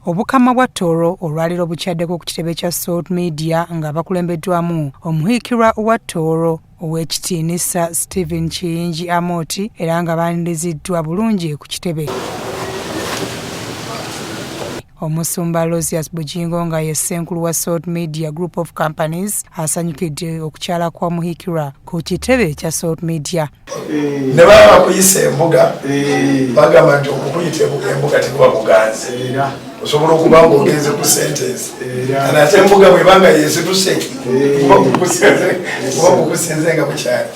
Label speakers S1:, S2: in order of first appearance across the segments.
S1: Obukama bwa Tooro olwaliro Akyaddeko ku kitebe kya Saltmedia nga bakulembeddwamu omuhikirwa wa Tooro Owekitinisa Kiyinji Amooti era nga baaniriziddwa bulungi ku kitebe. Omusumba Aloysius Bujjingo nga ye ssenkulu wa Saltmedia Group of Companies asanyukidde okukyala kwa muhikirwa ku kitebe kya Saltmedia.
S2: Ne baba kuyisa embuga bagamba nti okukuyita embuga tekuba buganzi osobola okuba ng'ogenze ku sentence ate embuga bwebanga yezituse kuba kukusinze nga bukyali.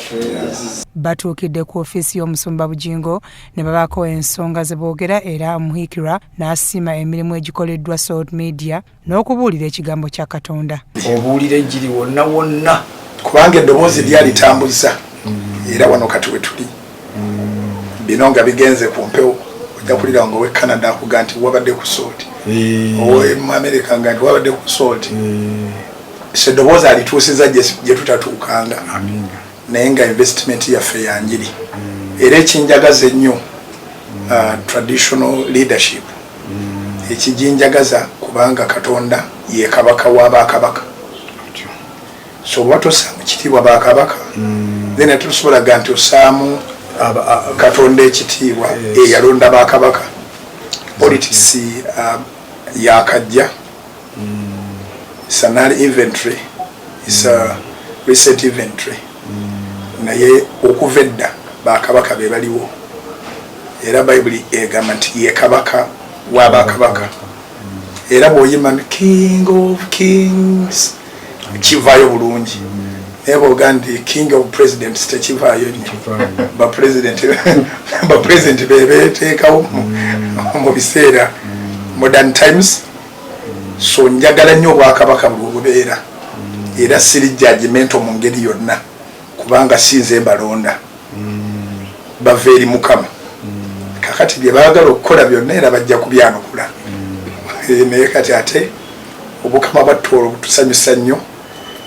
S1: Batuukidde ku ofiisi y'Omusumba Bujjingo ne babaako ensonga ze boogera era omuhikirwa n'asiima emirimu egikoleddwa Saltmedia n'okubuulira ekigambo kya Katonda.
S2: Obuulira enjiri wonna wonna kubanga eddoboozi lyalitambuza era wano kati we tuli bino nga bigenze ku mpewo ojja kulira nga owe Canada akuga nti wabadde ku Salt owe mu America nga nti wabadde ku Salt eddoboozi alituusiza gye tutatuukanga naye nga investment yaffe ya njiri era ekinjagaza ennyo traditional leadership ekijinjagaza kubanga Katonda ye kabaka w'abakabaka so bw'oba tossaamu kitiibwa bakabaka then tusobolaga nti ossaamu Katonda ekitiibwa eyalonda bakabaka. Politics yakajja it's an inventory, it's a recent inventory naye okuva edda bakabaka be baliwo era Bayibuli egamba nti ye kabaka w'abakabaka era bw'oyima King of Kings kivaayo bulungi naye bw'oga nti King of Presidents tekivaayo nnyo bapulezidenti bebeteekawo mu biseera modern times so njagala nnyo obwakabaka bw'obubeera era siri judgment mu ngeri yonna kubanga sinze balonda bava eri Mukama kakati bye baagala okukola byonna era bajja kubyanukula naye kati ate obukama bwa Tooro butusanyusa nnyo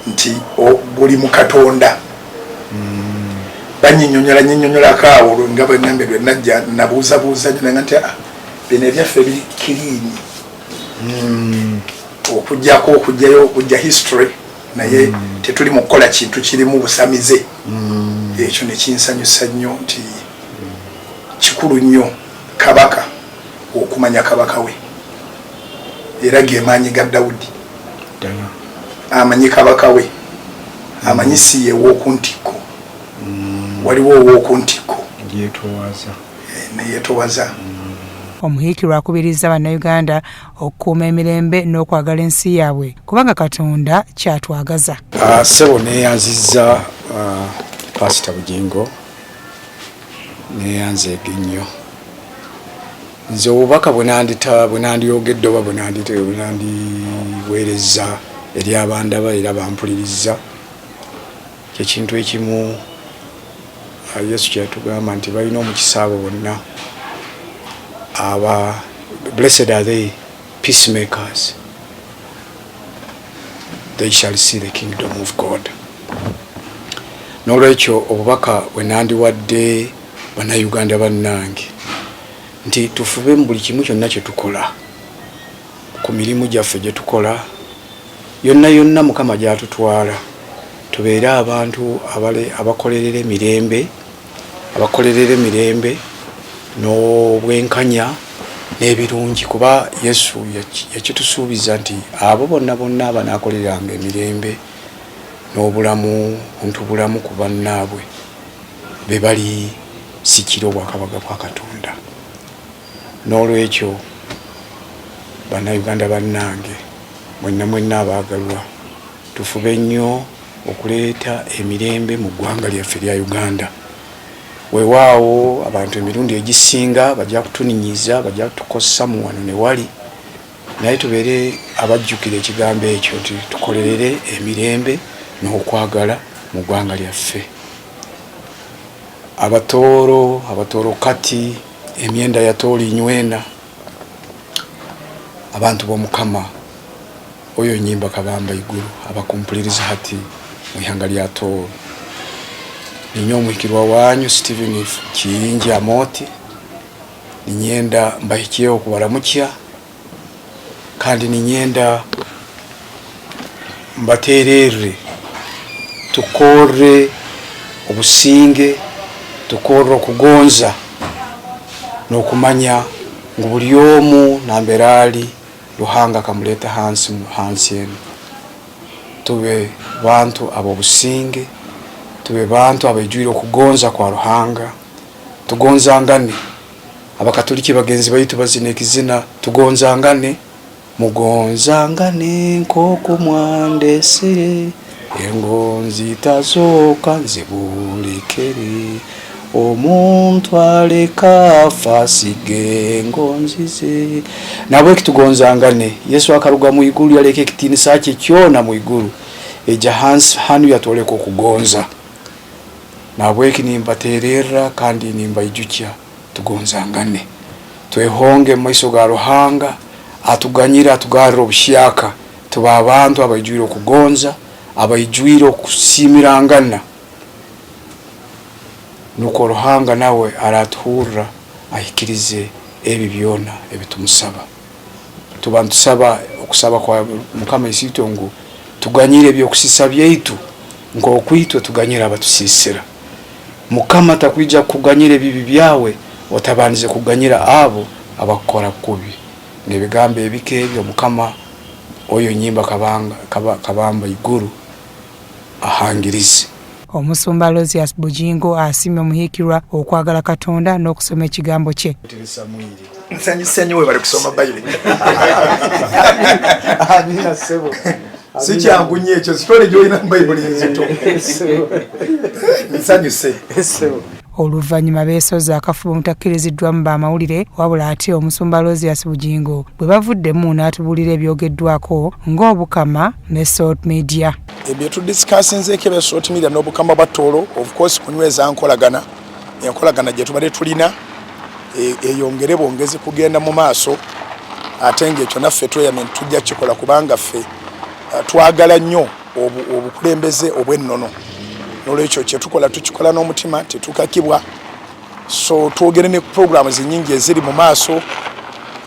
S2: nti buli mu Katonda banyinyonyolako awo nga bwe nambe bwe najja nabuuzabuuza nyo nga nti bino ebyaffe biri kiriini okujjayo okujja history naye tetuli mu kukola kintu kirimu busamize ekyo ne kinsanyusa nnyo nti kikulu nnyo kabaka okumanya kabaka we era ge maanyi ga Dawudi amanyi kabaka we amanyi si ye w'okuntikko waliwo ow'okuntikko neyetowaza.
S1: Omuhikirwa akubiriza bannayuganda okukuuma emirembe n'okwagala ensi yaabwe kubanga Katonda kyatwagaza.
S3: Ssebo neeyanzizza Pasita Bujjingo neeyanzeege nnyo nze obubaka bwe nandiyogedde oba bwe nandiweerezza eri abandaba era bampuliriza kyekintu ekimu Yesu kyatugamba nti balina omukisa abo bonna blessed are they peacemakers, they shall see the kingdom of God. N'olwekyo obubaka bwe nandiwadde bannayuganda bannange nti tufube mu buli kimu kyonna kye tukola ku mirimu gyaffe gye tukola yonna Mukama gy'atutwala tubeere abantu abakolerera emirembe n'obwenkanya n'ebirungi kuba Yesu yakitusuubiza nti abo bonna abanaakoleranga emirembe n'obulamu ntubulamu ku bannaabwe be bali sikira obwakabaka bwa Katonda. N'olwekyo bannayuganda bannange mwenna abaagalwa tufube nnyo okuleeta emirembe mu ggwanga lyaffe lya Uganda. Weewaawo abantu emirundi egisinga bajja kutuninyiza bajja kutukosa mu wano ne wali naye tubeere abajjukira ekigambo ekyo nti tukolerere emirembe n'okwagala mu ggwanga lyaffe. Abatooro kati emyenda ya tolinywena abantu b'Omukama oyo nnyimba kabamba igulu abakumpuliriza hati mu ihanga lya Tooro. Ninyo omuhikirwa wanyu Kiyinji Amooti ninyenda mbahikyewo okubalamukya kandi ninyenda mbaterere tukore obusinge tukore okugonza n'okumanya ngu buli omu nambera ali Ruhanga kamuleta hansi eno. Tube bantu abobusinge, tube bantu abajwire okugonza kwa Ruhanga, tugonzangane. Abakatoliki bagenzi baitu bazine ekizina tugonzangane, mugonzangane nk'oku mwandesere engonzi tazoka nzibulekere omuntu aleka afasige engonzi ze. Nabwe kitugonzangane. Yesu akaruga mu iguru yaleka ekitinisa kye kyona mu iguru eja hansi hanu yatoleka okugonza. Nabwe kinimbaterera kandi nimbaijukya tugonzangane, twehonge mu maiso ga Ruhanga atuganyira atugarira obushyaka, tuba abantu abaijwire okugonza, abaijwire okusimirangana, nuko Ruhanga nawe aratuhurra ahikirize ebi byona ebitumusaba. Tubantusaba okusaba kwa Mukama isito ngu tuganyire ebyo kusisa byaitu ng'okwitwe tuganyira abatusisira. Mukama takwija kuganyira ebibi byawe otabanize kuganyira abo abakora kubi. Nebigambe ebike ebyo Mukama oyo nyimba kabamba iguru ahangirize.
S1: Omusumba Aloysius Bujjingo Asiimye Omuhikirwa okwagala Katonda n'okusoma ekigambo kye.
S2: Nsanyuse nnyo we bali kusoma Bayibuli.
S3: Amina sebo.
S2: Si kyangu nnyo ekyo sitole gy'olina mu Bayibuli nzito. Nsanyuse.
S1: Oluvannyuma beesoza akafuba omutakkiriziddwamu b'amawulire wabula ate omusumba Aloysius Bujjingo bwe bavuddemu n'atubuulira ebyogeddwako ng'obukama ne Saltmedia.
S2: Ebyo tudiscussinzeeko ebya Saltmedia n'obukama bwa Tooro, of course kunyweza enkolagana. Enkolagana gye tubadde tulina eyongere bongezi kugenda mu maaso, ate ng'ekyo naffe tweyamye tujja kikola kubanga ffe twagala nnyo obukulembeze obw'ennono. Nolwekyo kye tukola tukikola n'omutima tetukakibwa. So twogere ne programs nyingi eziri mu maaso,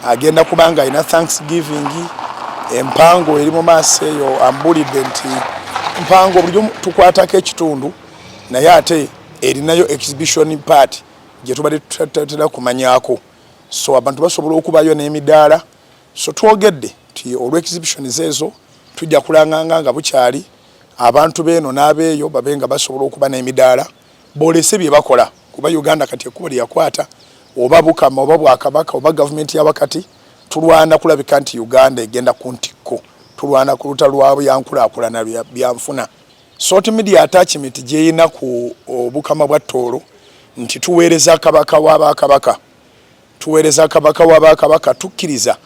S2: agenda kubanga ina Thanksgiving, empango eri mu maaso eyo ambulidde nti mpango buli tukwatako ekitundu naye ate erinayo exhibition party gye tubadde tutatera kumanyaako. So abantu basobola okubayo n'emidaala. So twogedde ti olw exhibitions ezo tujja kulanganga nga bukyali abantu beno n'abeeyo babenga basobola okuba n'emidaala boolese bye bakola kuba Uganda kati ekkubo lyakwata oba bukama oba bwakabaka oba gavumenti y'abakati tulwana kulabika nti Uganda egenda ku ntikko, tulwana ku luta lwabwe yankulaakulana byanfuna. Saltmedia attachment gyeyina ku obukama bwa Tooro nti tuweereza kabaka w'abakabaka, tuweereza kabaka w'abakabaka, tukkiriza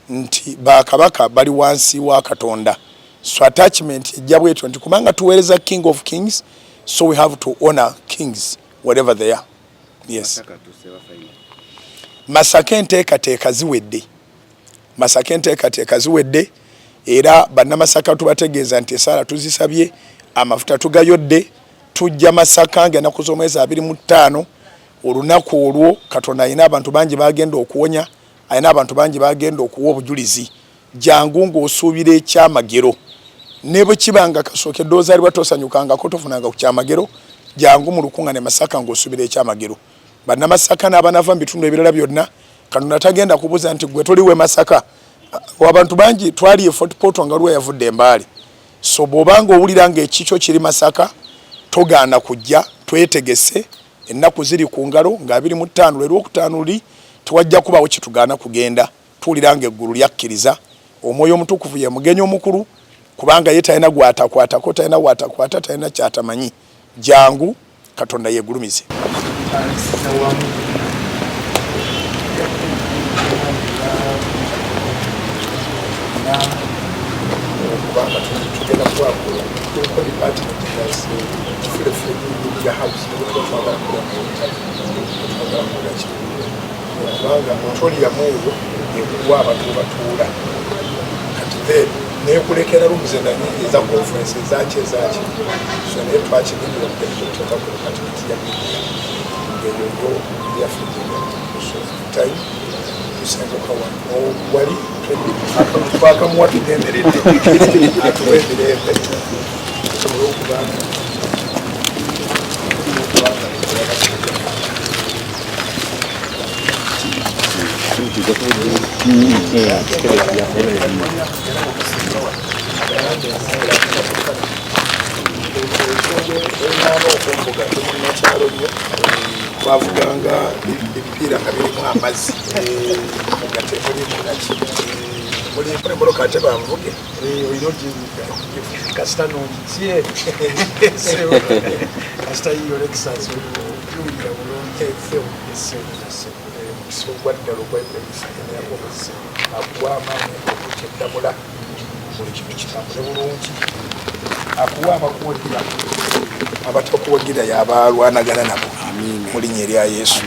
S2: nti bakabaka bali wansi wa Katonda. So attachment ejja bwetyo nti kubanga tuweereza King of Kings, so we have to honor kings wherever they are. Yes. Masaka enteekateeka ziwedde. Masaka enteekateeka ziwedde era bannamasaka tubategeeza nti esaala tuzisabye, amafuta tugayodde, tujja Masaka ng'ennaku z'omwezi 25 olunaku olwo Katonda ayina abantu bangi bagenda okuwonya, ayina abantu bangi bagenda okuwa obujulizi. Jangu ng'osuubira ekyamagero. Ne bwe kibanga kasooke eddoozi ali batosanyukangako tofunanga ku kyamagero, jangu mu lukuŋŋaane Masaka ng'osuubira ekyamagero. Bannamasaka n'abanava mu bitundu ebirala byonna Katonda tagenda kubuuza nti gwe toliwe Masaka. Abantu bangi twali e Fort Portal nga lwe yavudde embaali. So bw'obanga owulira ng'ekikyo kiri Masaka togaana kujja, twetegese ennaku ziri ku ngalo nga 25 lwe Lwokutaano luli tuwajja kubawo kitugaana kugenda, tuwulira ng'eggulu lyakkiriza. Omwoyo omutukuvu ye mugenyi omukulu kubanga ye talina gwatakwatako, talina watakwata, talina kyatamanyi. Jangu Katonda yeegulumize. Nekulekera rumuzenda nyingi za conference zache so ne twakibindira kuteeka ku katikati ya ngeyo ya fidinga so time tusenga kwa wali twakamuwa tugenderedde atuwa emirembe olwokubanga okumbuga temunakyalo nnyo twavuganga ebipiira nga birimu amazzi nga temulimu naki mulimoloka ate banvuge olina kasita nonjye kasita yiyo lexas ojulira bulungi ogwa ddala ogwempereza enayakomezi akuwa amaanyi okukyedamula buli kintu kitambule bulungi akuwa abakuwagira abatakuwagira yaba alwanagana nabo mu linnya erya Yesu.